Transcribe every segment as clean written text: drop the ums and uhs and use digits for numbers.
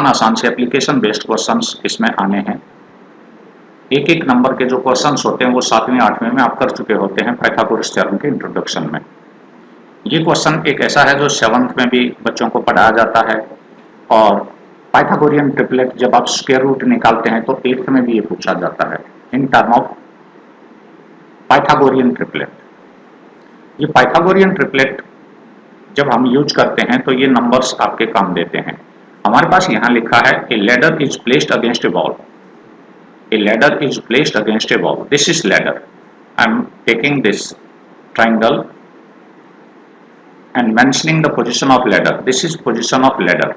आसान से application based questions इसमें आने हैं। एक एक नंबर के जो क्वेश्चंस होते हैं वो 7वें 8वें में आप कर चुके होते हैं पाइथागोरस थ्योरम के इंट्रोडक्शन में। ये क्वेश्चन एक ऐसा है जो 7th में भी बच्चों को पढ़ाया जाता है और पाइथागोरियन ट्रिपलेट जब आप स्क्वायर रूट निकालते हैं तो 8th में भी ये पूछा जाता है in term of Pythagorean triplet. ये पाइथागोरियन ट्रिपलेट जब हम यूज करते हैं तो ये नंबर्स आपके काम देते हैं। हमारे पास यहाँ लिखा है ए ladder is placed against A wall. A ladder is placed against a wall. This is ladder. I am taking this triangle and mentioning the position of ladder. This is position of ladder.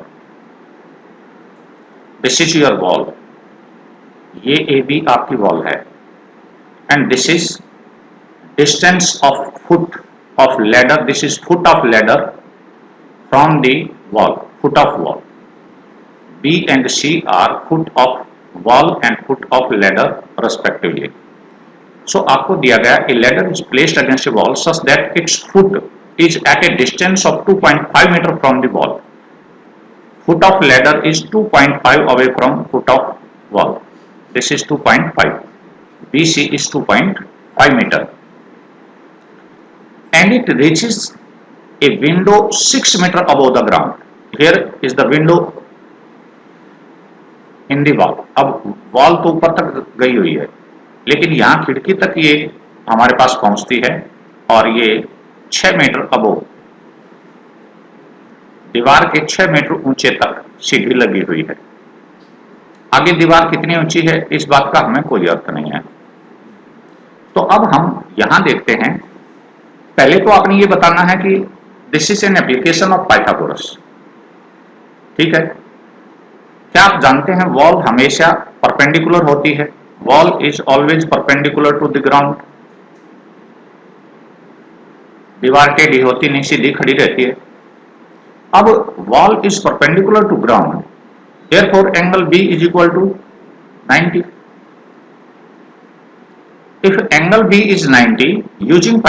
This is your wall. ये AB आपकी wall है. And this is distance of foot of ladder. This is foot of ladder from the wall. Foot of wall. B and C are foot of wall and foot of ladder respectively. So आपको दिया गया a ladder is placed against a wall such that its foot is at a distance of 2.5 meter from the wall. Foot of ladder is 2.5 away from foot of wall. This is 2.5. BC is 2.5 meter. And it reaches a window 6 meter above the ground. Here is the window in the wall. अब wall तो ऊपर तक गई हुई है लेकिन यहाँ खिड़की तक ये हमारे पास पहुंचती है और ये 6 मीटर अबोव दीवार के 6 मीटर ऊंचे तक सीढ़ी लगी हुई है। आगे दीवार कितनी ऊंची है इस बात का हमें कोई अर्थ नहीं है। तो अब हम यहां देखते हैं, पहले तो आपने ये बताना है कि this is an application of Pythagoras. ठीक है, क्या आप जानते हैं वॉल हमेशा परपेंडिकुलर होती है? Wall is always perpendicular to the ground. दीवार टेढ़ी होती नहीं, सीधी खड़ी रहती है। अब wall is perpendicular to ground, therefore angle B is equal to 90। If angle B is 90 using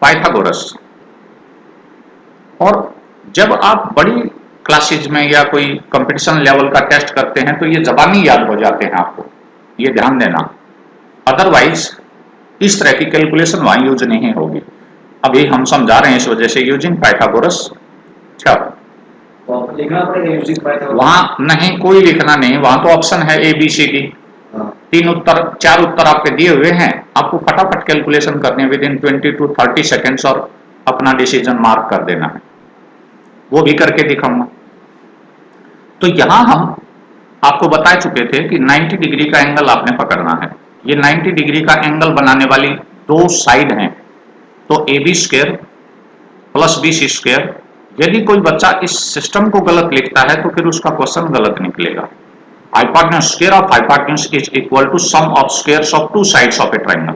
Pythagoras. और जब आप बड़ी क्लासेज में या कोई कंपटीशन लेवल का टेस्ट करते हैं तो ये जबानी याद हो जाते हैं आपको, ये ध्यान देना। अदरवाइज इस तरह की कैलकुलेशन वहां यूज नहीं होगी। अभी हम समझा रहे हैं इस वजह से यूजिंग पाइथागोरस। वहां नहीं कोई लिखना नहीं, वहां तो ऑप्शन है ABC की। 4 उत्तर आपके दिए हुए हैं, आपको फटाफट कैलकुलेशन करने विद इन 20 to 30 सेकेंड्स और अपना डिसीजन मार्क कर देना है। वो भी करके दिखाऊंगा। तो यहां हम आपको बता चुके थे कि 90 डिग्री का एंगल आपने पकड़ना है। ये 90 डिग्री का एंगल बनाने वाली 2 साइड हैं, तो AB square plus BC square. यदि कोई बच्चा इस सिस्टम को गलत लिखता है तो फिर उसका क्वेश्चन गलत निकलेगा। Hypotenuse square of hypotenuse is equal to sum of squares of 2 sides of a triangle.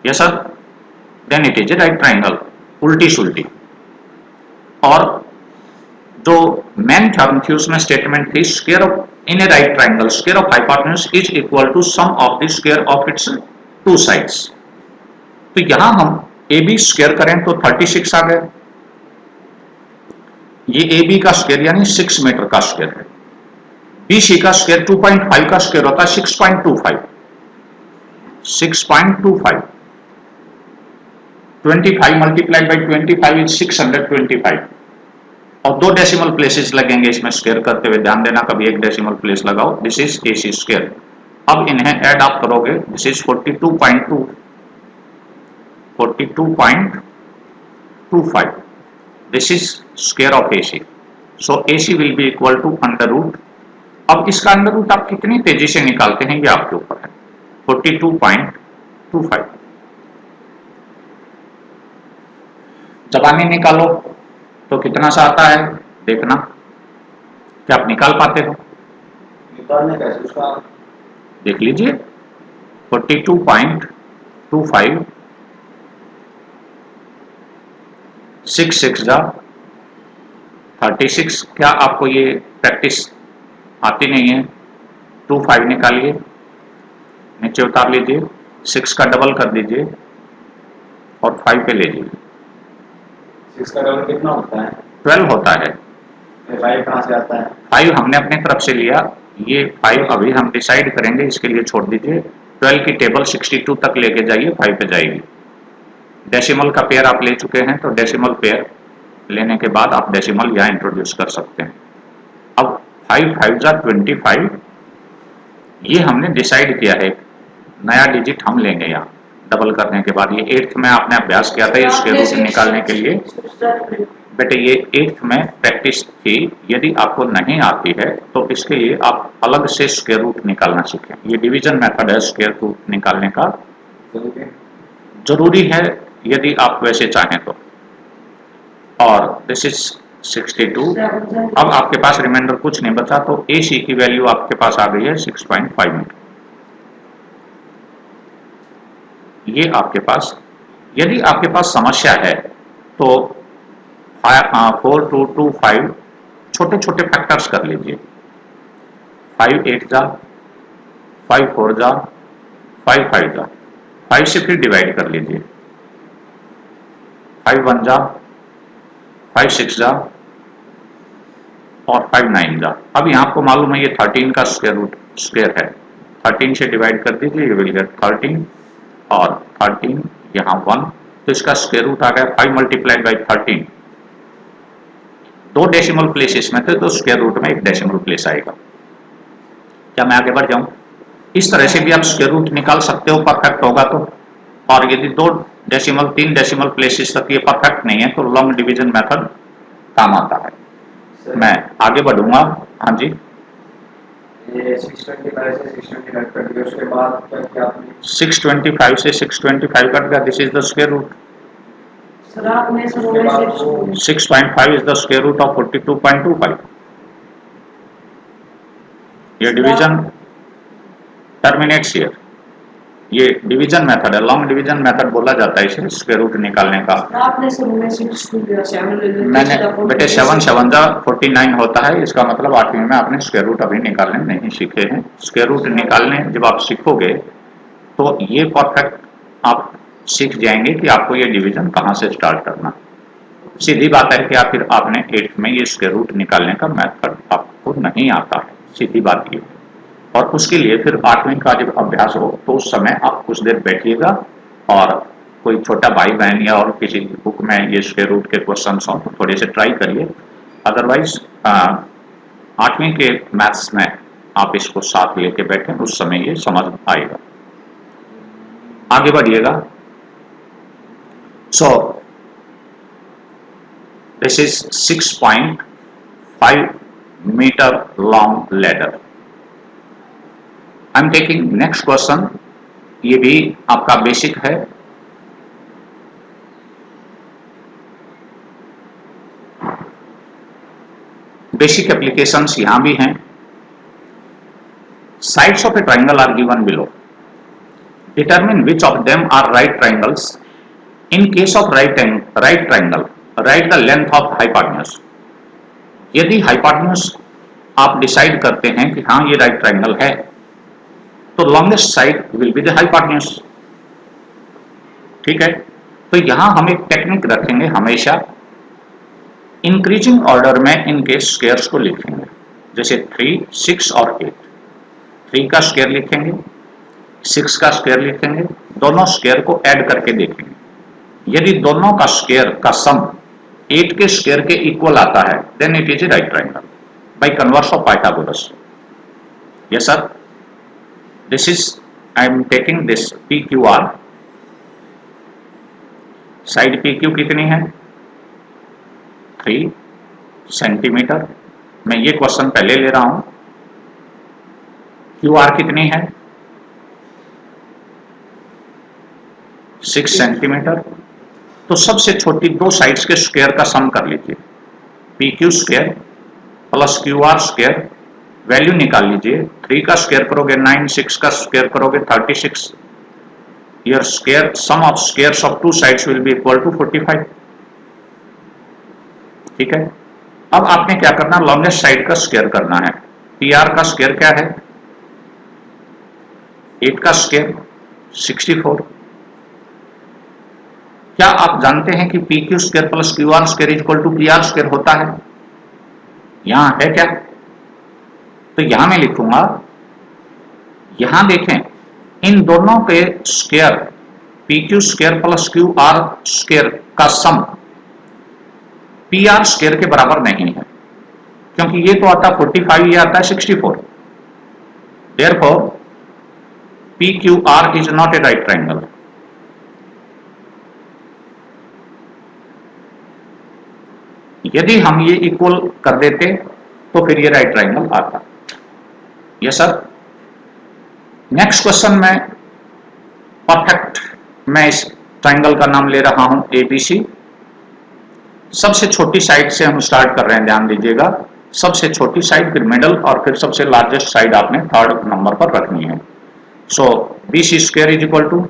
Yes sir, then it is a right triangle. उल्टी सुल्टी। और जो मेन थ्योरम थी उसमें स्टेटमेंट थी square of in a right triangle square of hypotenuse is equal to sum of the square of its 2 sides. तो यहां हम AB स्क्वायर करें तो 36 आ गए। ये AB का स्क्वायर यानी 6 मीटर का स्क्वायर है। BC का स्क्वायर 2.5 का स्क्वायर होता है 6.25। 25 मल्टीप्लाइड बाई 25 इज 625। और 2 डेसिमल प्लेसेस लगेंगे इसमें स्क्वायर करते हुए, ध्यान देना कभी एक डेसिमल प्लेस लगाओ। This is AC square. अब इन्हें ऐड आप करोगे, this is 42.25। This is square of AC। So AC will be equal to under root. अब इसका अंडर रूट आप कितनी तेजी से निकालते हैं ये आपके ऊपर है। 42.25 जबानी निकालो तो कितना सा आता है देखना, क्या आप निकाल पाते हो? निकालने कैसे उसका देख लीजिए। 42.25 6 जा 36। क्या आपको ये प्रैक्टिस आती नहीं है? 25 निकालिए, नीचे उतार लीजिए, 6 का डबल कर दीजिए और 5 पे ले लीजिए। 6 का डबल कितना होता है? 12 होता है। 5 कहाँ से आता है? 5 हमने अपने तरफ से लिया, ये 5 अभी हम डिसाइड करेंगे, इसके लिए छोड़ दीजिए। 12 की टेबल 62 तक लेके जाइए, 5 पे जाएगी। डेसिमल का पेयर आप ले चुके हैं, तो डेसिमल पेयर लेने के बाद आप डेसिमल यहाँ इंट्रोड्यूस कर सकते हैं। अब 5 5 जा 25, ये हमने डिसाइड किया है, नया डिजिट हम लेंगे यहाँ डबल करने के बाद। ये 8th में आपने अभ्यास किया था इसके रूट निकालने के लिए। बेटे ये 8th में प्रैक्टिस थी, यदि आपको नहीं आती है तो इसके लिए आप अलग से स्क्वायर रूट निकालना सीखें। ये डिवीजन मेथड है स्क्वायर रूट निकालने का, जरूरी है यदि आप वैसे चाहें तो। और दिस इज 62। अब आपके पास रिमाइंडर कुछ नहीं बचा, तो ए सी की वैल्यू आपके पास आ गई है 6.5 मीटर। ये आपके पास, यदि आपके पास समस्या है तो 4 2 2 5 छोटे छोटे फैक्टर्स कर लीजिए। 5 8 जा, 5 4 जा, 5 5 जा, 5 से फिर डिवाइड कर लीजिए। 5 1 जा, 5 6 जा और 5 9 जा। अब यहाँ आपको मालूम है ये 13 का स्क्वायर रूट स्क्वायर है, 13 से डिवाइड कर दीजिए, ये विल गेट 13 और 13 यहाँ 1, तो इसका स्क्वायर रूट आ गया 5 मल्टीप्लाइड बाई 13। 2 डेसिमल प्लेसेस में थे तो स्क्वायर रूट में 1 डेसिमल प्लेस आएगा। क्या मैं आगे बढ़ जाऊं? इस तरह से भी आप स्क्वायर रूट निकाल सकते हो, परफेक्ट होगा तो। और यदि 2 डेसिमल 3 डेसिमल प्लेसेस तक ये परफेक्ट नहीं है तो लॉन्ग डिवीजन मेथड काम आता है। मैं आगे बढ़ूंगा। हाँ जी, ये 625 से 625 कट गया, उसके बाद क्या किया आपने? 625 से 625 कट गया, this is the square root. Sir आपने उसके बाद वो 6.5 is the square root of 42.25. ये डिवीजन टर्मिनेट्स हियर। ये डिवीजन मेथड है, लॉन्ग डिवीजन मेथड बोला जाता है इसे, स्क्वायर रूट निकालने का। आपने सर में 7 मैंने बेटे 7 7 जा 49 होता है, इसका मतलब 8वीं में आपने स्क्वायर रूट अभी निकालने नहीं सीखे हैं। स्क्वायर रूट निकालने जब आप सीखोगे तो ये परफेक्ट आप सीख जाएंगे कि आपको ये डिवीजन कहाँ से स्टार्ट करना। सीधी बात है कि आप फिर आपने 8th में ये स्क्वायर रूट निकालने का मेथड आपको नहीं आता है, सीधी बात ये। और उसके लिए फिर 8वीं का जब अभ्यास हो तो उस समय आप कुछ देर बैठिएगा और कोई छोटा भाई बहन या और किसी बुक में ये स्क्वायर रूट के क्वेश्चन हो तो थोड़े से ट्राई करिए। अदरवाइज 8वीं के मैथ्स में आप इसको साथ लेके बैठें, उस समय ये समझ आएगा। आगे बढ़िएगा। So this is 6.5 meter long ladder. I'm taking next question. ये भी आपका बेसिक है। बेसिक एप्लीकेशंस यहां भी हैं। Sides of a triangle are given below. Determine which of them are right triangles. In case of right triangle, write the length of hypotenuse. यदि hypotenuse आप decide करते हैं कि हाँ ये राइट ट्राइंगल है तो longest side will be the hypotenuse. ठीक है, तो यहां हम एक टेक्निक रखेंगे, हमेशा इंक्रीजिंग ऑर्डर में इनके स्क्वायर्स को लिखेंगे। जैसे 3 6 और 8, 3 का स्क्वायर लिखेंगे, 6 का स्क्वायर लिखेंगे, दोनों स्क्वायर को ऐड करके देखेंगे। यदि दोनों का स्क्वायर का सम 8 के स्क्वायर के इक्वल आता है then it is a right triangle by converse of Pythagoras. Yes sir, this is I am taking this PQR। Side PQ कितनी है? 3 सेंटीमीटर। मैं ये क्वेश्चन पहले ले रहा हूं। QR कितनी है? 6 सेंटीमीटर। तो सबसे छोटी 2 साइड्स के स्क्वायर का सम कर लीजिए। PQ square plus QR square, value निकाल लीजिए। 3 का स्क्वायर करोगे 9, 6 का स्क्वायर करोगे 36। Your square sum of squares of 2 sides will be equal to 45। ठीक है, अब आपने क्या करना, लॉन्गेस्ट साइड का स्क्वायर करना है। PR का स्क्वायर क्या है? 8 का स्क्वायर 64, क्या आप जानते हैं कि P Q square plus Q R square equal to P R square होता है? यहां है क्या? तो यहां मैं लिखूंगा, यहां देखें, इन दोनों के square P Q square plus Q R square का सम पी आर स्क्वायर के बराबर नहीं है, क्योंकि ये तो आता 45, ये आता है 64। Therefore P Q are is not a right triangle. यदि हम ये इक्वल कर देते तो फिर ये राइट ट्राइंगल आता। Yes sir. नेक्स्ट क्वेश्चन में परफेक्ट, मैं इस ट्राइंगल का नाम ले रहा हूं एबीसी। सबसे छोटी साइड से हम स्टार्ट कर रहे हैं, ध्यान दीजिएगा। सबसे छोटी साइड, फिर मिडल, और फिर सबसे लार्जेस्ट साइड आपने थर्ड नंबर पर रखनी है। So BC square is equal to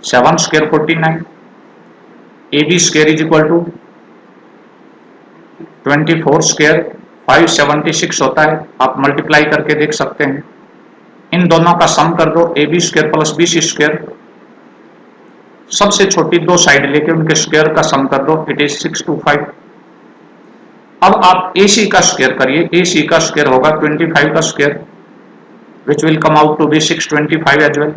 7 square 49, AB square is equal to 24 square 576 होता है। आप मल्टीप्लाई करके देख सकते हैं। इन दोनों का सम कर दो, AB square plus BC square. सबसे छोटी दो साइड लेके उनके स्क्वायर का सम कर दो, इट इज 625। अब आप AC का स्क्वायर करिए, AC का स्क्वायर होगा 25 का square, which will come out to be 625 as well.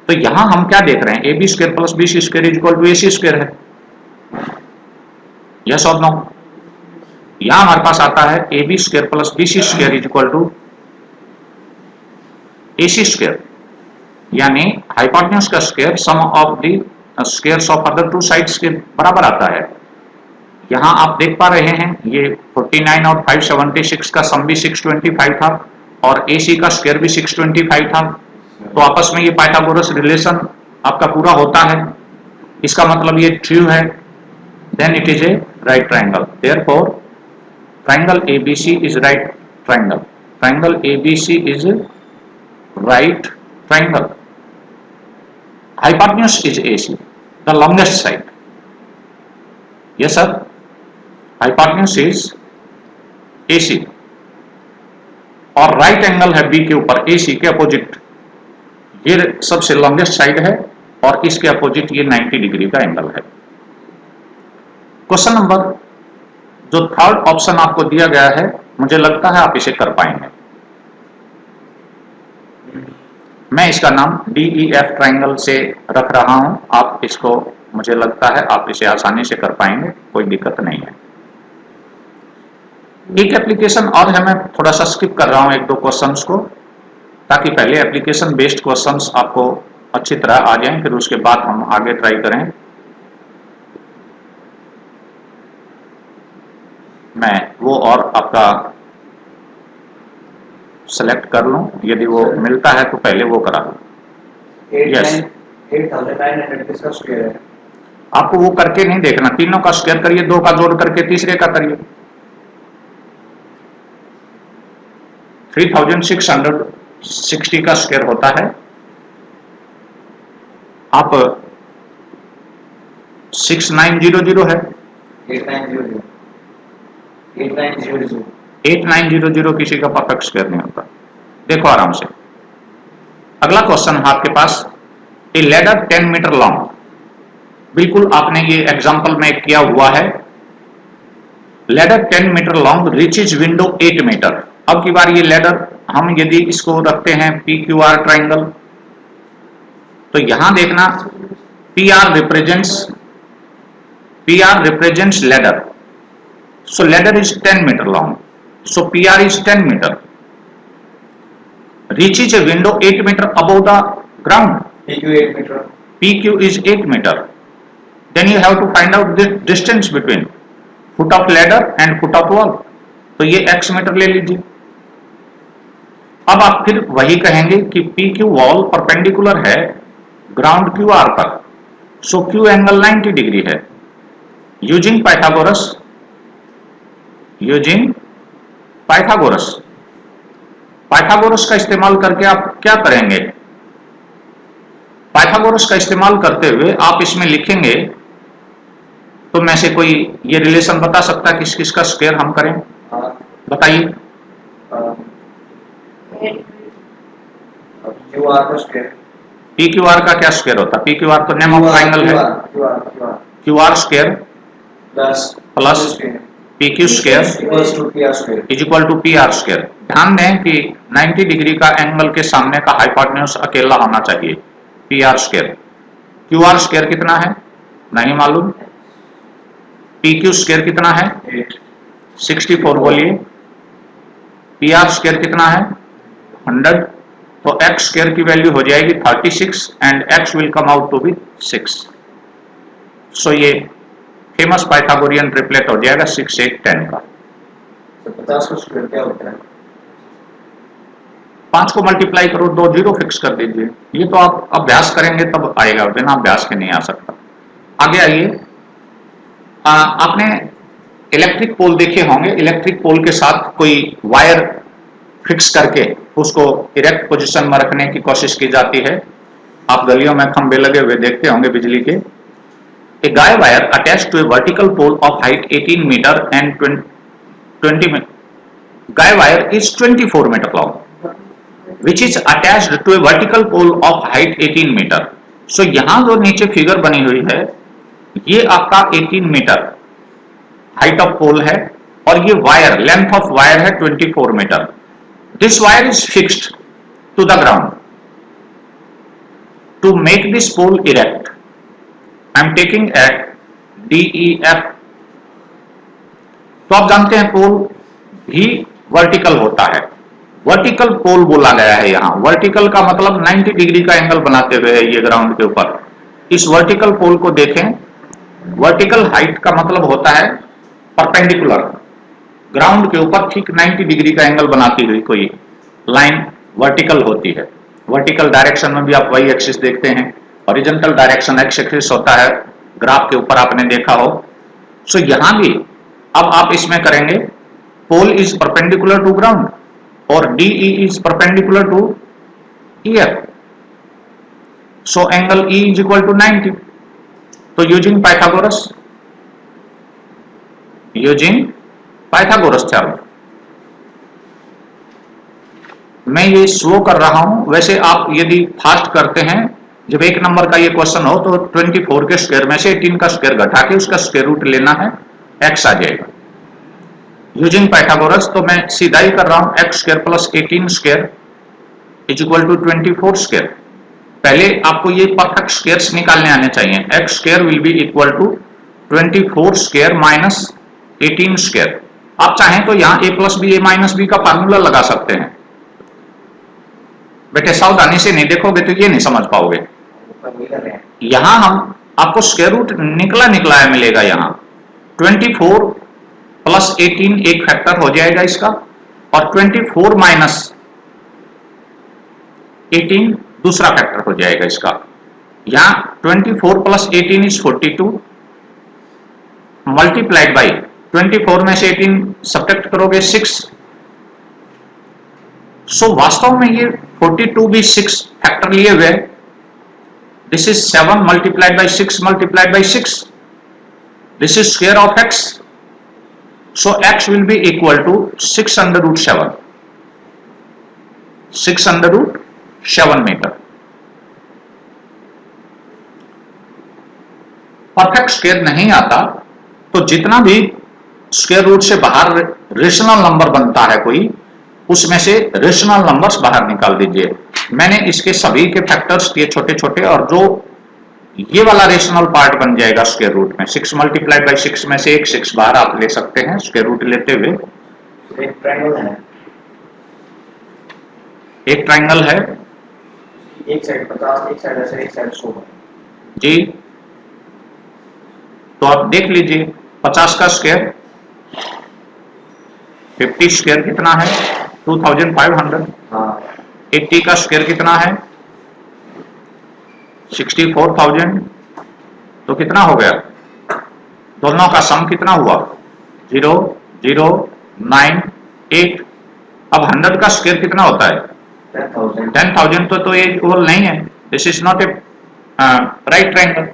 तो यहां हम क्या देख रहे हैं, AB square plus BC square is equal to AC square है। यस और नो? यहां हमारे पास आता है AB square plus BC square is equal to AC square, यानी हाइपोटेन्यूज का square sum of the squares of other two sides के बराबर आता है। यहां आप देख पा रहे हैं ये 49 और 576 का सम भी 625 था और AC का स्क्वायर भी 625 था। तो आपस में ये पाइथागोरस रिलेशन आपका पूरा होता है, इसका मतलब ये ट्रू है, then it is a right triangle. Therefore triangle ABC is right triangle. Triangle ABC is right triangle. Hypotenuse is AC, the longest side. Yes sir. Hypotenuse is AC और right angle है B के ऊपर AC के opposite. ये सबसे longest side है और इसके अपोजिट ये 90 डिग्री का एंगल है। क्वेश्चन नंबर जो थर्ड ऑप्शन आपको दिया गया है, मुझे लगता है आप इसे कर पाएंगे। मैं इसका नाम DEF ट्राइंगल से रख रहा हूं। आप इसको, मुझे लगता है आप इसे आसानी से कर पाएंगे, कोई दिक्कत नहीं है। एक एप्लीकेशन और है, मैं थोड़ा सा स्किप कर रहा हूं एक दो क्वेश्चंस को, ताकि पहले एप्लीकेशन बेस्ड क्वेश्चंस आपको अच्छी तरह आ जाएं, फिर उसके बाद हम आगे ट्राई करें। मैं वो और आपका सेलेक्ट कर लूं, यदि वो मिलता है तो पहले वो करा लूं। यस, 8900 किसका स्क्वायर है? आपको वो करके नहीं देखना, तीनों का स्क्वायर करिए, दो का जोड़ करके तीसरे का करिए। 3660 का स्क्वायर होता है। आप 6900 है, 8900 किसी का परफेक्ट स्क्वायर नहीं होता। देखो आराम से। अगला क्वेश्चन है आपके पास, ए लैडर 10 मीटर लॉन्ग। बिल्कुल आपने ये एग्जांपल में किया हुआ है। Ladder 10 metre long reaches window 8 metre. अब की बार ये लैडर हम यदि इसको रखते हैं PQR ट्राइंगल, तो यहां देखना PR represents ladder. So ladder is 10 meter long. So PR is 10 meter. Reaches a window 8 meter above the ground. PQ 8 meter. PQ is 8 meter. Then you have to find out the distance between foot of ladder and foot of wall. तो ये x metre ले लीजिए। अब आप फिर वही कहेंगे कि PQ वॉल परपेंडिकुलर है ग्राउंड QR पर, सो Q एंगल 90 डिग्री है। यूजिंग पाइथागोरस का इस्तेमाल करके आप क्या करेंगे? पाइथागोरस का इस्तेमाल करते हुए आप इसमें लिखेंगे, तो में से कोई ये रिलेशन बता सकता है किस किस का स्क्वायर हम करें? बताइए। QR का स्क्वायर पी क्यू आर का क्या स्क्वायर होता है? पी क्यू आर तो नेम ऑफ ट्राइंगल है। Q R square plus P Q square is equal to P R square. ध्यान दें कि 90 डिग्री का एंगल के सामने का हाइपोटेन्यूज अकेला होना चाहिए, P R square. Q R square कितना है नहीं मालूम, पी क्यू स्क्वायर कितना है 64 बोलिए, पी आर स्क्वायर कितना है 100, तो एक्स स्क्वायर की वैल्यू हो जाएगी 36 and x will come out to be 6। So ये फेमस पाइथागोरियन ट्रिपलेट हो जाएगा 6 8 10 का। 50 का स्क्वायर क्या होता है? 5 को मल्टीप्लाई करो, 2 जीरो फिक्स कर दीजिए। ये तो आप अभ्यास करेंगे तब आएगा, बिना अभ्यास के नहीं आ सकता। आगे आइए, आपने इलेक्ट्रिक पोल देखे होंगे, इलेक्ट्रिक पोल के साथ कोई वायर फिक्स करके उसको इरेक्ट पोजीशन में रखने की कोशिश की जाती है। आप गलियों में खंबे लगे हुए देखते होंगे बिजली के। A guy wire attached to a vertical pole of height 18 meter and 20 meter. Guy wire is 24 meter long, which is attached to a vertical pole of height 18 meter. So यहाँ जो नीचे फिगर बनी हुई है ये आपका 18 मीटर हाइट ऑफ पोल है और ये वायर लेंथ ऑफ वायर है 24 मीटर। This wire is fixed to the ground. To make this pole erect I am taking at DEF। तो आप जानते हैं पोल भी वर्टिकल होता है, वर्टिकल पोल बोला गया है यहां। वर्टिकल का मतलब 90 डिग्री का एंगल बनाते हुए है ये ग्राउंड के ऊपर। इस वर्टिकल पोल को देखें, वर्टिकल हाइट का मतलब होता है परपेंडिकुलर, ग्राउंड के ऊपर ठीक 90 डिग्री का एंगल बनाती हुई कोई लाइन वर्टिकल होती है। वर्टिकल डायरेक्शन में भी आप वाई एक्सिस देखते हैं, हॉरिजॉन्टल डायरेक्शन एक्स एक्सिस होता है, ग्राफ के ऊपर आपने देखा हो। सो यहां भी अब आप इसमें करेंगे pole is perpendicular to ground और DE is perpendicular to EF। So angle E is equal to 90। तो यूजिंग पाइथागोरस थ्योरम, मैं ये स्लो कर रहा हूं। वैसे आप यदि फास्ट करते हैं, जब एक नंबर का ये क्वेश्चन हो तो 24 के स्क्वायर में से 18 का स्क्वायर घटा के उसका स्क्वायर रूट लेना है, x आ जाएगा यूजिंग पाइथागोरस। तो मैं सीधा ही कर रहा हूं, x square plus 18 square is equal to 24 square. पहले आपको ये परफेक्ट स्क्वायर्स निकालने आने चाहिए। x square will be equal to 24 square minus 18 square. आप चाहें तो यहाँ a plus B a minus B का फार्मूला लगा सकते हैं। बेटे सावधानी से नहीं देखोगे तो ये नहीं समझ पाओगे। यहां हम आपको स्क्वायर रूट निकला है मिलेगा। यहां 24 प्लस 18 एक फैक्टर हो जाएगा इसका, और 24 माइनस 18 दूसरा फैक्टर हो जाएगा इसका। यहां 24 प्लस 18 इज 42 मल्टीप्लाइड बाई 24 में से 18 सब्ट्रैक्ट करोगे 6। सो वास्तव में ये 42 भी 6 फैक्टर लिए हुए। This is 7 multiplied by 6 multiplied by 6. This is square of x. So x will be equal to 6 under root 7. 6 under root 7 meter. Perfect square नहीं आता तो जितना भी स्क्वायर रूट से बाहर रेशनल नंबर बनता है कोई, उसमें से रेशनल नंबर्स बाहर निकाल दीजिए। मैंने इसके सभी के फैक्टर्स किए छोटे छोटे, और जो ये वाला रेशनल पार्ट बन जाएगा स्क्वायर रूट में 6 मल्टीप्लाइड बाई 6 में से एक 6 बाहर आप ले सकते हैं स्क्वायर रूट लेते हुए। एक ट्रायंगल है, एक ट्रायंगल है, एक साइड 50, एक साइड ऐसे, एक साइड 100 जी। तो आप देख लीजिए 50 का स्क्वायर 50 स्क्वायर कितना है 2500। हाँ 80 का स्क्वायर कितना है 64,000। तो कितना हो गया, दोनों का सम कितना हुआ 0 0 9 8। अब 100 का स्क्वायर कितना होता है 10,000। तो ये इक्वल नहीं है, this is not a right triangle.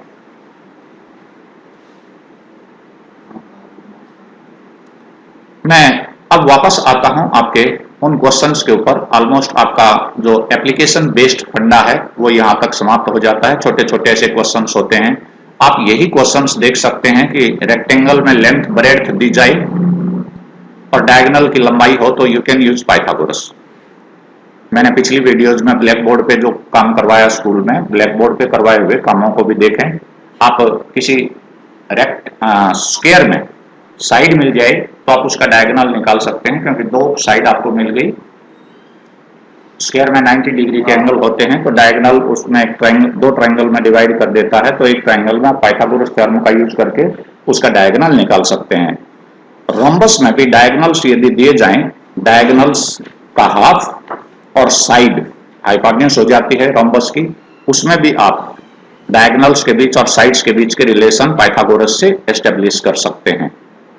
मैं अब वापस आता हूं आपके उन क्वेश्चंस के ऊपर ऑलमोस्ट आपका जो एप्लीकेशन बेस्ड फंडा है वो यहाँ तक समाप्त हो जाता है। छोटे छोटे ऐसे क्वेश्चंस होते हैं, आप यही क्वेश्चंस देख सकते हैं कि रेक्टेंगल में लेंथ ब्रेड्थ दी जाए और डायगोनल की लंबाई हो तो यू कैन यूज पाइथागोरस। मैंने पिछली वीडियोज में ब्लैक बोर्ड पे जो काम करवाया स्कूल में, ब्लैक बोर्ड पे करवाए हुए कामों को भी देखें। आप किसी स्क्वायर में साइड मिल जाए तो आप उसका डायगोनल निकाल सकते हैं, क्योंकि दो साइड आपको मिल गई। स्क्वायर में 90 डिग्री के एंगल होते हैं, तो डायगोनल उसमें दो ट्रायंगल में डिवाइड कर देता है, तो एक ट्रायंगल में आप पाइथागोरस थ्योरम का यूज करके उसका डायगोनल निकाल सकते हैं। रोम्बस में भी डायगोनल्स यदि दिए जाएं, डायगोनल्स का हाफ और साइड हाइपोटेन्यूज हो जाती है रोम्बस की, उसमें भी आप डायगोनल्स के बीच और साइड्स के बीच के रिलेशन पाइथागोरस से एस्टेब्लिश कर सकते हैं,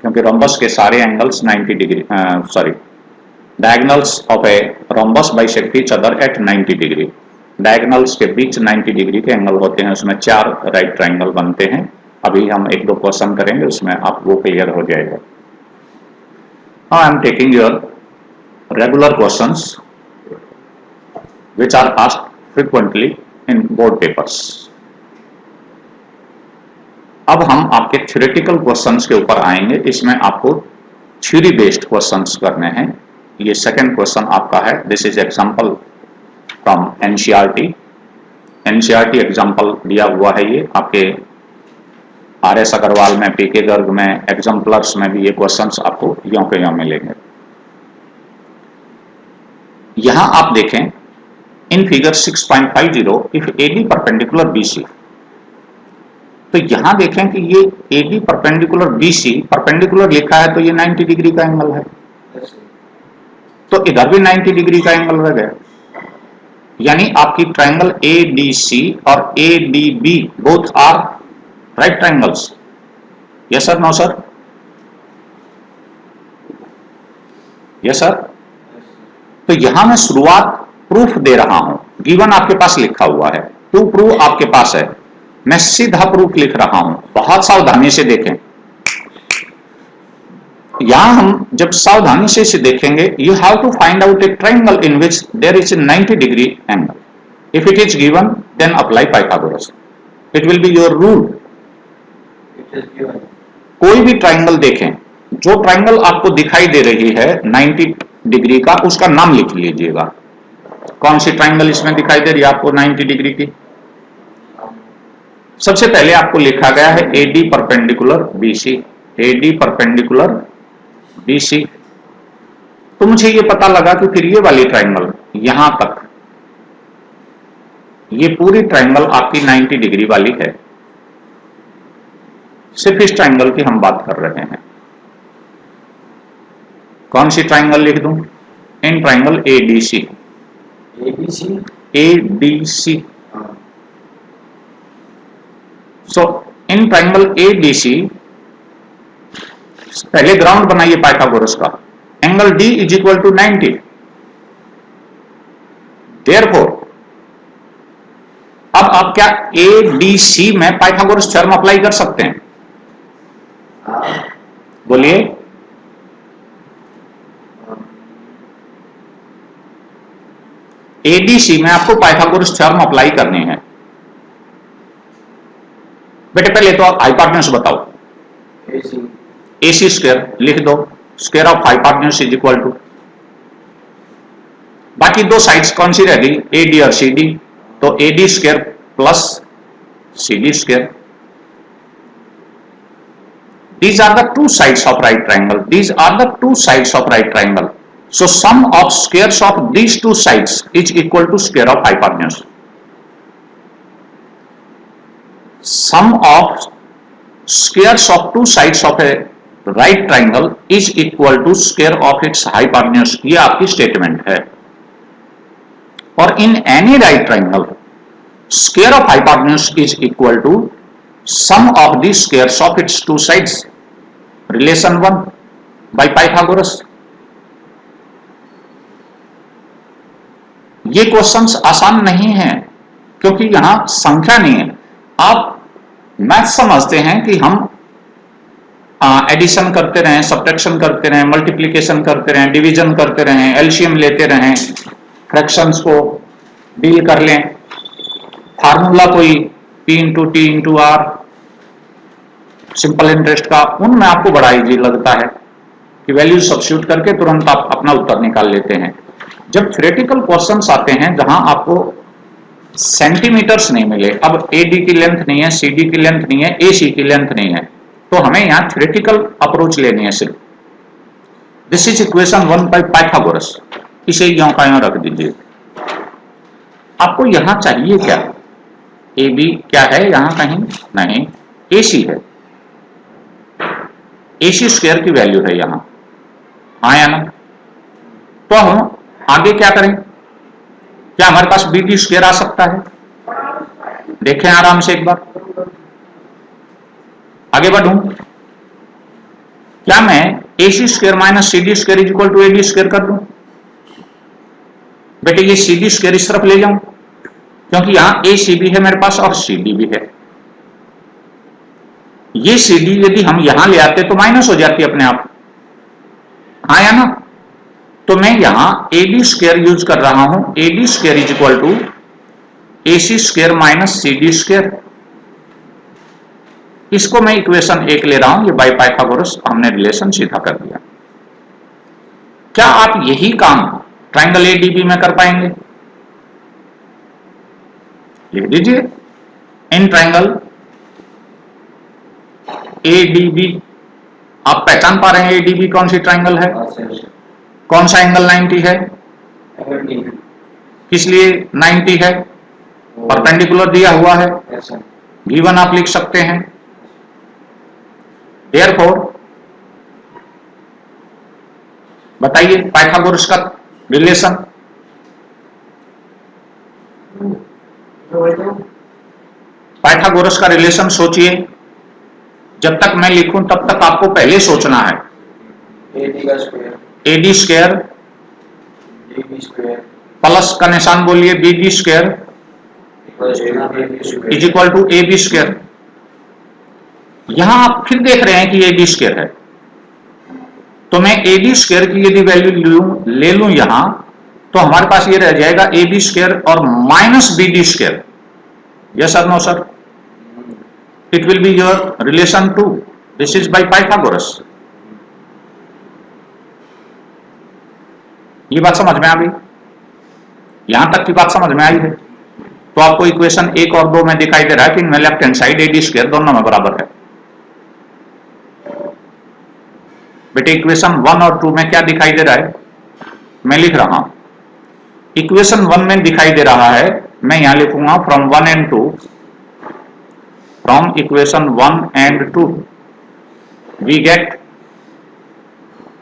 क्योंकि रोम्बस के सारे angles 90 degree diagonals of a rhombus bisect each other at 90 degree. Diagonals के बीच 90 डिग्री के एंगल होते हैं, उसमें 4 राइट ट्रायंगल बनते हैं। अभी हम 1-2 क्वेश्चन करेंगे, उसमें आप वो क्लियर हो जाएगा। आई am taking your regular questions which are asked frequently in board papers। अब हम आपके थ्योरेटिकल क्वेश्चंस के ऊपर आएंगे। इसमें आपको थ्योरी बेस्ड क्वेश्चंस करने हैं। ये सेकंड क्वेश्चन आपका है, this is example from NCERT. NCERT example दिया हुआ है, ये आपके आरएस अग्रवाल में, पीके गर्ग में, एग्जाम्पलर्स में भी ये क्वेश्चंस आपको यों के यों मिलेंगे। यहां आप देखें in figure 6.50 if AD perpendicular BC, तो यहां देखें कि ये AD परपेंडिकुलर BC परपेंडिकुलर लिखा है, तो ये 90 डिग्री का एंगल है, तो इधर भी 90 डिग्री का एंगल रह गया। यानी आपकी ट्रायंगल ADC और ADB both are right triangles. Yes sir, no sir? Yes sir. तो यहां मैं शुरुआत प्रूफ दे रहा हूं, गिवन आपके पास लिखा हुआ है, टू प्रूफ आपके पास है, मैं सीधा प्रूफ लिख रहा हूं। बहुत सावधानी से देखें, यहां हम जब सावधानी से इसे देखेंगे, you have to find out a triangle in which there is a 90 degree angle. If it is given then apply Pythagoras, it will be your rule. कोई भी ट्रायंगल देखें, जो ट्रायंगल आपको दिखाई दे रही है 90 डिग्री का, उसका नाम लिख लीजिएगा। कौन सी ट्रायंगल इसमें दिखाई दे रही है आपको 90 डिग्री की? सबसे पहले आपको लिखा गया है AD perpendicular BC, AD perpendicular BC। तो मुझे ये पता लगा कि फिर ये वाली ट्रायंगल यहां तक, ये पूरी ट्रायंगल आपकी 90 डिग्री वाली है। सिर्फ इस ट्रायंगल की हम बात कर रहे हैं। कौन सी ट्रायंगल लिख दूं? In triangle ADC। ADC। So in triangle ADC पहले ग्राउंड बनाइए पाइथागोरस का, angle D is equal to 90। Therefore अब आप क्या ADC में पाइथागोरस थ्योरम अप्लाई कर सकते हैं? बोलिए। ADC में आपको पाइथागोरस थ्योरम अप्लाई करनी है। बेटे पहले तो आप हाइपोटेन्यूज बताओ। AC स्क्वायर लिख दो, square of hypotenuse is equal to, बाकी दो साइड्स कौन सी रह गई? AD और CD, तो AD square plus CD square. These are the two sides of right triangle. These are the two sides of right triangle. So sum of squares of these two sides is equal to square of hypotenuse. Sum of squares of two sides of a right triangle is equal to square of its hypotenuse. ये आपकी statement है। और in any right triangle, square of hypotenuse is equal to sum of the squares of its two sides. Relation 1 by Pythagoras. ये questions आसान नहीं है, क्योंकि यहां संख्या नहीं है। आप मैथ समझते हैं कि हम एडिशन करते रहें, सब्ट्रैक्शन करते रहें, मल्टीप्लिकेशन करते रहें, डिवीजन करते रहें, एलसीएम लेते रहें, फ्रैक्शंस को डील कर लें, फार्मूला कोई P into T into R simple interest का, उनमें आपको बड़ा इजी लगता है कि वैल्यू सब्स्टिट्यूट करके तुरंत आप अपना उत्तर निकाल लेते हैं। जब थ्योरेटिकल क्वेश्चंस आते हैं जहां आपको सेंटीमीटर्स नहीं मिले, अब एडी की लेंथ नहीं है, सीडी की लेंथ नहीं है, एसी की लेंथ नहीं है, तो हमें यहाँ थ्योरेटिकल अप्रोच लेनी है सिर्फ। This is equation 1 by Pythagoras, इसे यों का यों रख दीजिए। आपको यहां चाहिए क्या? ए बी क्या है यहां? कहीं नहीं, एसी है, एसी स्क्वायर की वैल्यू है यहां, हाँ या ना? तो हम आगे क्या करें? क्या हमारे पास बी डी स्क्वायर आ सकता है? देखें आराम से एक बार, आगे बढ़ूं। क्या मैं A C square minus C D square is equal to A D square कर दूं? बेटे ये सी डी स्क्वायर इस तरफ ले जाऊं, क्योंकि यहां ए सी भी है मेरे पास और सी डी भी है। ये सी डी यदि हम यहां ले आते तो माइनस हो जाती अपने आप, हाँ या ना? तो मैं यहां ए डी स्क्वायर यूज कर रहा हूं, A D square is equal to A C square minus C D square. इसको मैं इक्वेशन 1 ले रहा हूं, ये बाय पाइथागोरस हमने रिलेशन सीधा कर दिया। क्या आप यही काम ट्राइंगल एडीबी में कर पाएंगे? लिख दीजिए, इन ट्राइंगल एडीबी, आप पहचान पा रहे हैं एडीबी कौन सी ट्राइंगल है? कौन सा एंगल 90 है? किस लिए 90 है? परपेंडिकुलर दिया हुआ है, गिवन आप लिख सकते हैं। देयरफॉर बताइए पाइथागोरस का रिलेशन। पाइथागोरस का रिलेशन सोचिए, जब तक मैं लिखूं तब तक आपको पहले सोचना है। एडी स्क्वायर प्लस का निशान बोलिए B D square is equal to A B square. यहां आप फिर देख रहे हैं कि ए बी स्क्वायर है, तो मैं ए बी स्क्वायर की यदि वैल्यू ले लूं यहां, तो हमारे पास ये रह जाएगा ए बी स्क्वायर और minus B D square. Yes और no sir? It will be your relation 2, this is by Pythagoras. ये बात समझ में आ गई? यहां तक की बात समझ में आई है? तो आपको इक्वेशन 1 और 2 में दिखाई दे रहा है कि इनमें left hand side AD square दोनों में बराबर है। बेटे इक्वेशन 1 और 2 में क्या दिखाई दे रहा है? मैं लिख रहा हूं, इक्वेशन 1 में दिखाई दे रहा है, मैं यहां लिखूंगा from 1 and 2, from equation 1 and 2 we get,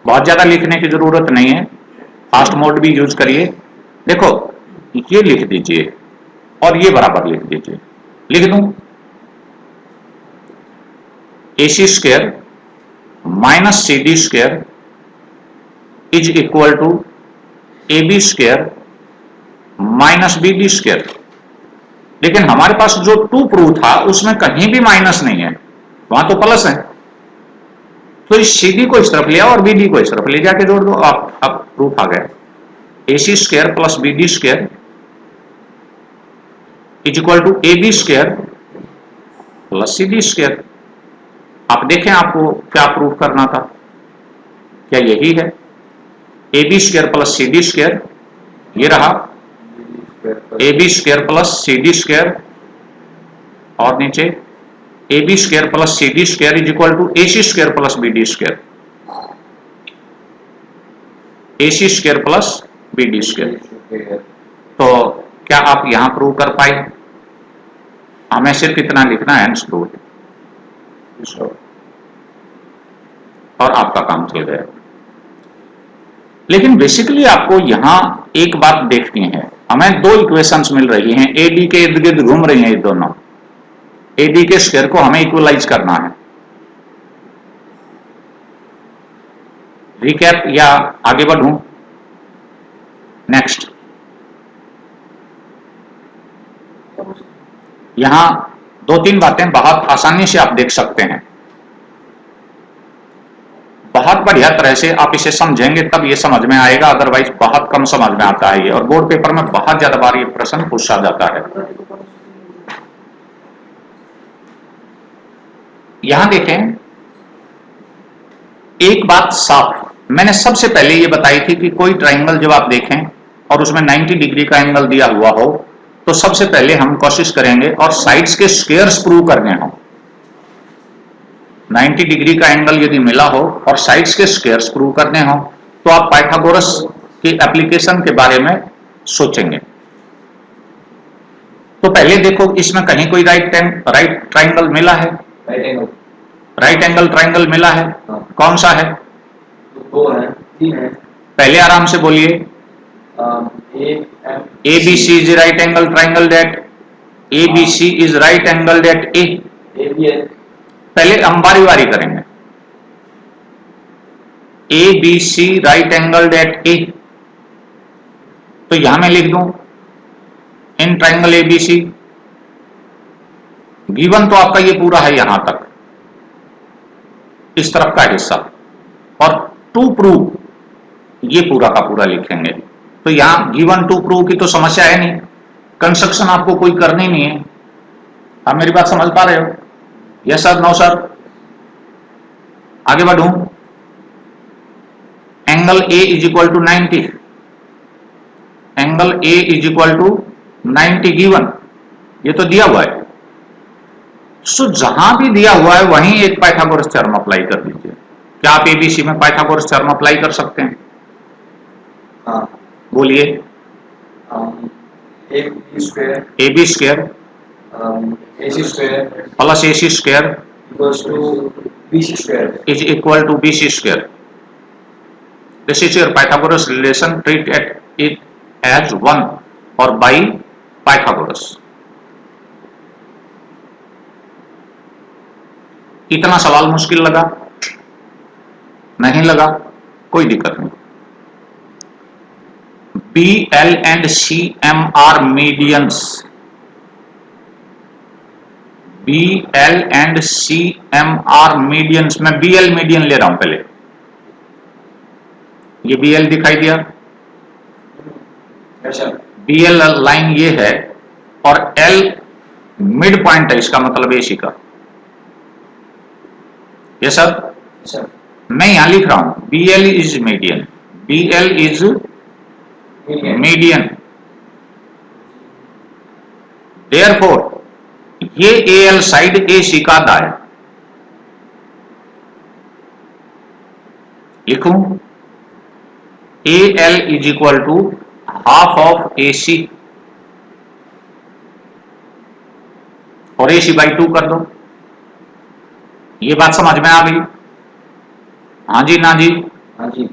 बहुत ज्यादा लिखने की जरूरत नहीं है, फास्ट मोड भी यूज करिए। देखो ये लिख दीजिए और ये बराबर लिख दीजिए, लिख दूं A C square minus C D square is equal to A B square minus B D square. लेकिन हमारे पास जो 2 प्रूफ था उसमें कहीं भी माइनस नहीं है, वहां तो प्लस है, तो इस सी डी को इस तरफ ले आओ और बी डी को इस तरफ ले जाके जोड़ दो, आप प्रूफ आ गया। A C square plus B D square is equal to A B square plus C D square. आप देखें आपको क्या प्रूफ करना था, क्या यही है? A B square plus C D square, ये रहा A B square plus C D square, और नीचे A B square plus C D square is equal to A C square plus B D square, A C square plus B D square. तो क्या आप यहां prove कर पाए? हमें सिर्फ इतना लिखना है प्रूव, और आपका काम चल गया। लेकिन बेसिकली आपको यहां एक बात देखनी है, हमें 2 इक्वेशंस मिल रही हैं, एडी के इर्द गिर्द घूम रही हैं ये दोनों, एडी के स्क्वायर को हमें इक्वलाइज करना है। रिकैप या आगे बढ़ूं? नेक्स्ट, यहां 2-3 बातें बहुत आसानी से आप देख सकते हैं। बहुत बढ़िया तरह से आप इसे समझेंगे तब ये समझ में आएगा, अदरवाइज बहुत कम समझ में आता है ये, और बोर्ड पेपर में बहुत ज्यादा बार ये प्रश्न पूछा जाता है। यहां देखें, एक बात साफ, मैंने सबसे पहले ये बताई थी कि कोई ट्राइंगल जब आप देखें और उसमें 90 डिग्री का एंगल दिया हुआ हो तो सबसे पहले हम कोशिश करेंगे और साइड्स के स्क्वायर्स प्रूव करने हो। 90 डिग्री का एंगल यदि मिला हो और साइड्स के स्क्वायर्स प्रूव करने हो तो आप पाइथागोरस की एप्लीकेशन के बारे में सोचेंगे। तो पहले देखो, इसमें कहीं कोई राइट ट्राइंगल मिला है? राइट एंगल ट्राइंगल मिला है? कौन सा है? दो है, तीन है। पहले आराम से बोलिए। ABC is right angle triangle that ABC is right angle that A। पहले हम बारी बारी करेंगे। ABC right angle that A, तो यहां मैं लिख दूं इन ट्राइंगल ABC, गिवन तो आपका ये पूरा है यहां तक, इस तरफ का हिस्सा, और टू प्रूव ये पूरा का पूरा लिखेंगे। तो यहां गिवन टू प्रूव की तो समस्या है नहीं, कंस्ट्रक्शन आपको कोई करनी नहीं है। आप मेरी बात समझ पा रहे हो? Yes sir, no sir? आगे बढ़ूं। Angle A is equal to 90, angle A is equal to 90 given, ये तो दिया हुआ है। सो जहां भी दिया हुआ है वहीं एक पाइथागोरस थ्योरम अप्लाई कर दीजिए। क्या आप ABC में पाइथागोरस थ्योरम अप्लाई कर सकते हैं? हाँ, बोलिए। AB square AB square AC square plus AC square equals to BC square. is equal to BC square. This is your Pythagoras relation. Treat it as one or by Pythagoras. इतना सवाल मुश्किल लगा? नहीं लगा? कोई दिक्कत नहीं। BL and CM are medians. BL and CM are medians। मैं BL मीडियन ले रहा हूं पहले। ये BL दिखाई दिया? BL लाइन ये है और L मिड पॉइंट है, इसका मतलब AC का। ये सर मैं यहां लिख रहा हूं BL is median, BL is median. Therefore ये AL साइड AC का दाएं, लिखूं AL is equal to half of AC और AC बाई 2 कर दो। ये बात समझ में आ गई? हाँ जी, ना जी? हाँ जी।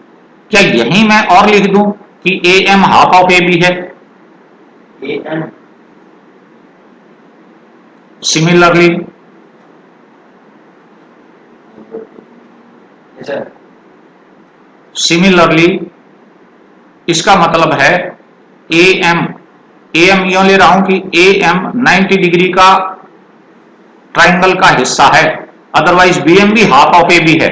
क्या यही मैं और लिख दूं कि AM हाफ ऑफ AB है? AM सिमिलरली इसका मतलब है AM यूं ले रहा हूं कि AM 90 डिग्री का ट्राइंगल का हिस्सा है, अदरवाइज BM भी हाफ ऑफ AB है,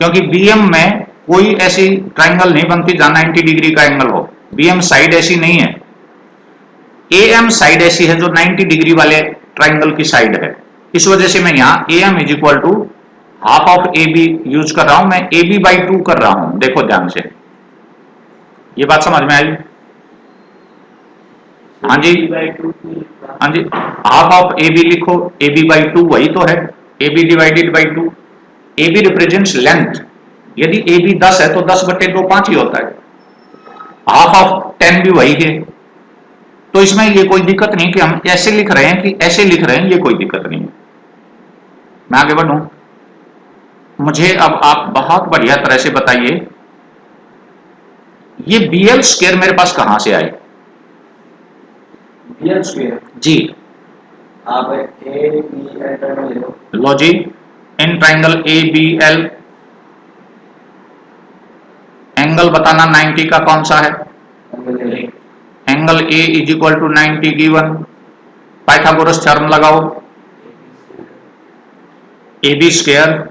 क्योंकि BM में कोई ऐसी ट्राइंगल नहीं बनती जहां 90 डिग्री का एंगल हो। BM साइड ऐसी नहीं है, AM साइड ऐसी है जो 90 डिग्री वाले ट्राइंगल की साइड है। इस वजह से मैं यहां AM is equal to half of AB use कर रहा हूं, मैं AB बाई 2 कर रहा हूं। देखो ध्यान से, ये बात समझ में आई? हाँ जी, हाँ जी। हाफ ऑफ AB लिखो, AB बाई 2 वही तो है, AB divided by 2। AB represents length, यदि AB 10 है तो 10/2 5 ही होता है। हाफ ऑफ 10 भी वही है, तो इसमें ये कोई दिक्कत नहीं कि हम ऐसे लिख रहे हैं कि ऐसे लिख रहे हैं, ये कोई दिक्कत नहीं है। मैं आगे बढ़ूं। मुझे अब आप बहुत बढ़िया तरह से बताइए, ये BL स्क्वायर मेरे पास कहां से आई? BL स्क्वायर जी, आप ABL ट्रायंगल ले लो। लो जी, इन ट्राइंगल ABL एंगल बताना 90 का कौन सा है? Angle A is equal to 90 given. Pythagoras theorem लगाओ, AB square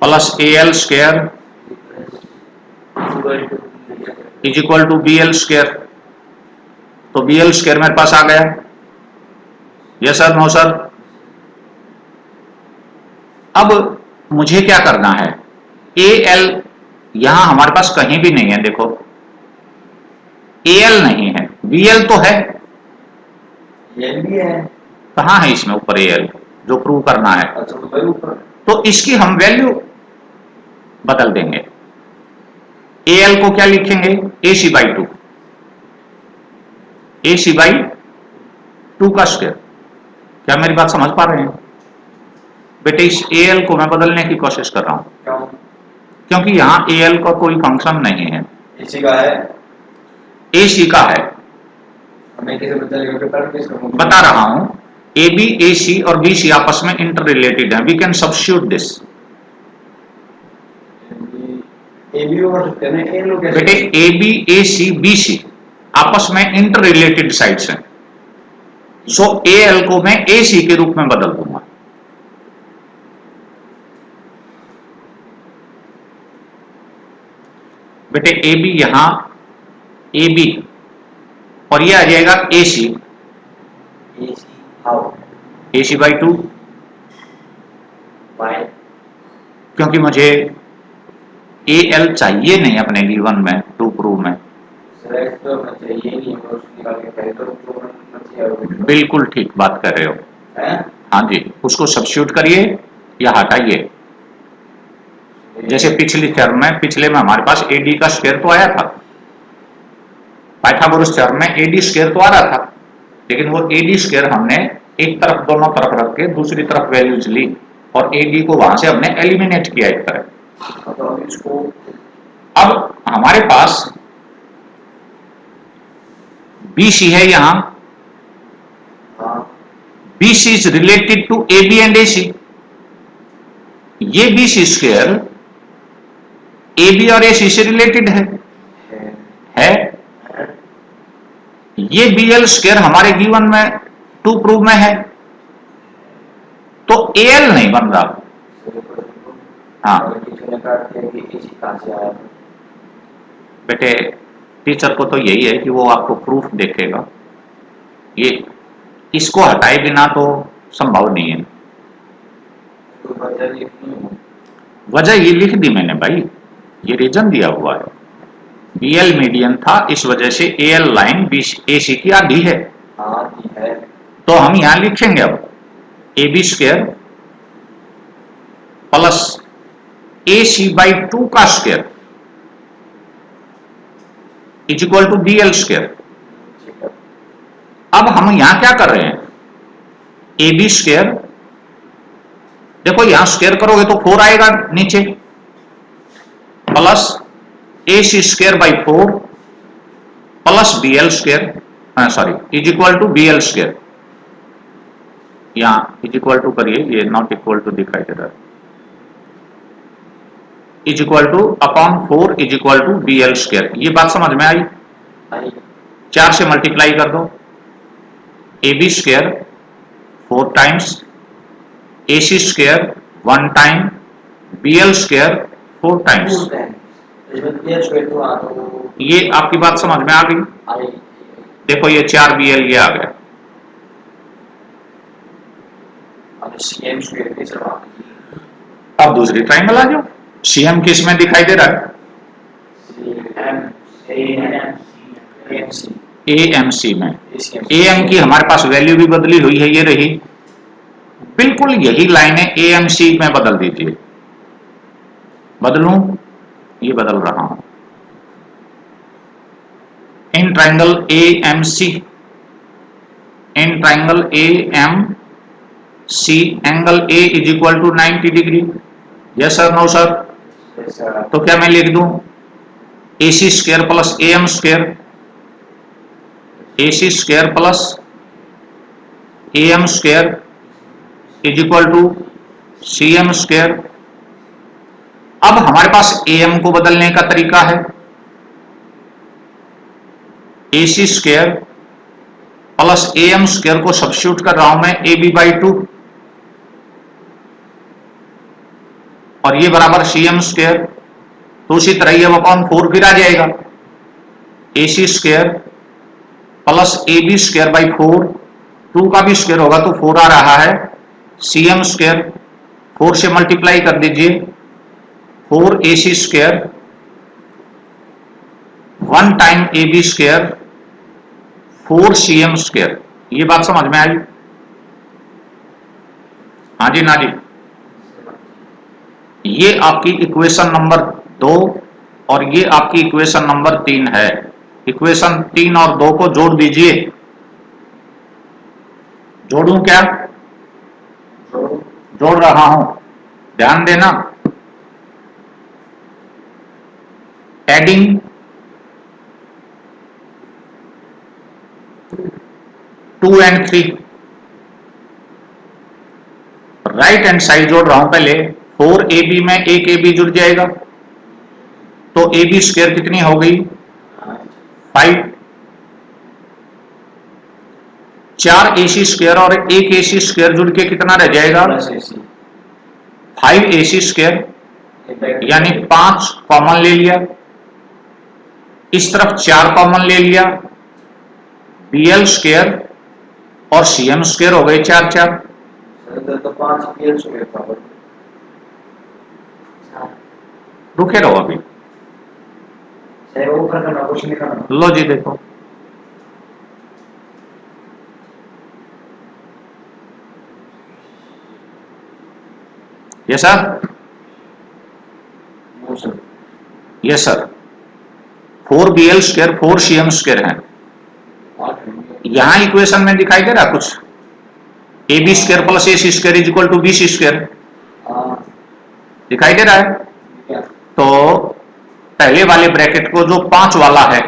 plus A L square is equal to B L square. तो बी एल स्क्वायर मेरे पास आ गया। Yes sir, no sir. अब मुझे क्या करना है, ए एल यहां हमारे पास कहीं भी नहीं है, देखो ए एल नहीं है, बी एल तो है, एल भी है। कहां है इसमें ऊपर ए एल जो प्रूव करना है? अच्छा, तो भाई ऊपर तो इसकी हम वैल्यू बदल देंगे। ए एल को क्या लिखेंगे, A C by two, A C by two का स्क्वायर। क्या मेरी बात समझ पा रहे हैं बेटे? इस ए एल को मैं बदलने की कोशिश कर रहा हूं, क्यों? क्योंकि यहां ए एल का कोई फंक्शन नहीं है, इसी का है। ए सी का है। हमें कैसे बदलेगा पेपर किसका? बता रहा हूं, ए बी, ए सी और बी सी आपस में इंटर रिलेटेड है। We can substitute this. A B और सकते हैं ना, ए लोग कैसे? बेटे A B, A C, B C आपस में इंटर रिलेटेड साइड्स हैं। सो ए एल को मैं ए सी के रूप में बदल दूंगा। बेटे ए बी यहां ए बी और ये आ जाएगा A C, how? A C by two, by क्योंकि मुझे ए एल चाहिए नहीं अपने गिवन में टू प्रूव में। सेलेक्ट तो मैं चाहिए नहीं, और उसको निकाल के पहले तो जो मर्जी बिल्कुल ठीक बात कर रहे हो। है। हाँ जी, उसको सब्स्टिट्यूट करिए या हटाइए। जैसे पिछली टर्म में, पिछले में हमारे पास ए डी का स्क्वायर तो आया था, पाइथागोरस थ्योरम में ए डी स्क्वायर तो आ रहा था, लेकिन वो ए डी स्क्वायर हमने एक तरफ, दोनों तरफ रख के दूसरी तरफ वैल्यूज ली और ए डी को वहां से हमने एलिमिनेट किया एक तरह। तो इसको अब हमारे पास बी सी है यहां, B C is related to A B and A C. ये B C square A B और ए सी से रिलेटेड है। ये बी एल स्क्वायर हमारे गिवन में टू प्रूव में है, तो ए एल नहीं बन रहा। हाँ बेटे, टीचर को तो यही है कि वो आपको प्रूफ देखेगा, ये इसको हटाए बिना तो संभव नहीं है। वजह ये लिख दी मैंने भाई, ये रीजन दिया हुआ है। बी एल मीडियन था, इस वजह से ए एल लाइन ए सी की आधी है। तो हम यहां लिखेंगे अब A B square plus A C by two का square is equal to B L square. अब हम यहां क्या कर रहे हैं, ए बी स्क्वायर, देखो यहां स्क्वायर करोगे तो 4 आएगा नीचे, plus A C square by 4 plus B L square, sorry is equal to B L square. यहां इज इक्वल टू करिए, ये नॉट इक्वल टू दिखाई दे रहा है, is equal to upon 4 is equal to B L square. ये बात समझ में आई? 4 से मल्टीप्लाई कर दो, A B square 4 times, A C square 1 time, B L square 4 times. ये आपकी बात समझ में आ गई? देखो ये 4 बी एल ये आ गया। अब दूसरी ट्राइंगल आ जाओ, सीएम किस में दिखाई दे रहा है? एएमसी में। एएम की हमारे पास वैल्यू भी बदली हुई है, ये रही, बिल्कुल यही लाइनें एएमसी में बदल दीजिए। बदलूं? ये बदल रहा हूं। In triangle A M C, in triangle A M C angle A is equal to 90 degree. Yes sir, no sir? तो क्या मैं लिख दूं A C square plus A M square, A C square plus A M square is equal to C M square. अब हमारे पास A M को बदलने का तरीका है, A C square plus A M square को सब्स्टिट्यूट कर रहा हूं मैं ए बी बाई 2, और ये बराबर CM स्क्वायर, तो उसी तरह ये अपॉन 4 फिर आ जाएगा, AC square plus AB square by 4, 2 का भी स्क्वायर होगा तो 4 आ रहा है, CM स्क्वायर 4 से मल्टीप्लाई कर दीजिए, 4AC square 1 time AB square 4CM square. ये बात समझ में आई? हाँ जी ना जी। ये आपकी इक्वेशन नंबर 2 और ये आपकी इक्वेशन नंबर 3 है। इक्वेशन 3 और 2 को जोड़ दीजिए। जोड़ूं क्या? जोड़ रहा हूं, ध्यान देना। Adding 2 and 3, right hand side जोड़ रहा हूं पहले। 4AB में एक AB जुड़ जाएगा तो AB स्क्वायर कितनी हो गई? 5। 4 AC स्क्वायर और एक AC स्क्वायर जुड़ के कितना रह जाएगा? 5 AC स्क्वायर, यानी 5 कॉमन ले लिया, इस तरफ 4 कॉमन ले लिया, BL स्क्वायर और CM स्क्वायर हो गए 4 4। तो 5 BL स्क्वायर था, रुके रहो अभी, वो करना कुछ नहीं करना। लो जी देखो, yes sir, yes sir. 4 BL square 4 CM square है। यहां इक्वेशन में दिखाई दे रहा कुछ? AB square plus AC square is equal to BC square दिखाई दे रहा है। तो पहले वाले ब्रैकेट को जो 5 वाला है,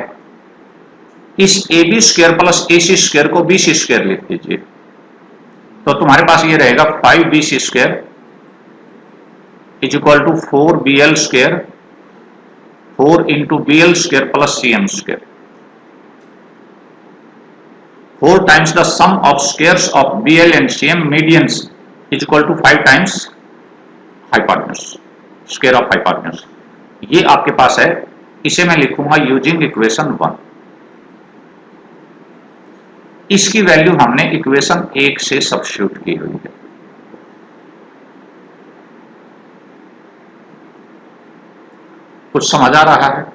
इस AB square plus AC square को BC स्क्वायर लिख दीजिए, तो तुम्हारे पास ये रहेगा 5BC square is equal to 4BL square 4 into BL square plus CM square. 4 times the sum of squares of BL and CM medians is equal to 5 times hypotenuse, square of hypotenuse। ये आपके पास है, इसे मैं लिखूंगा using equation 1। इसकी value हमने equation 1 से substitute की हुई है। कुछ समझ आ रहा है?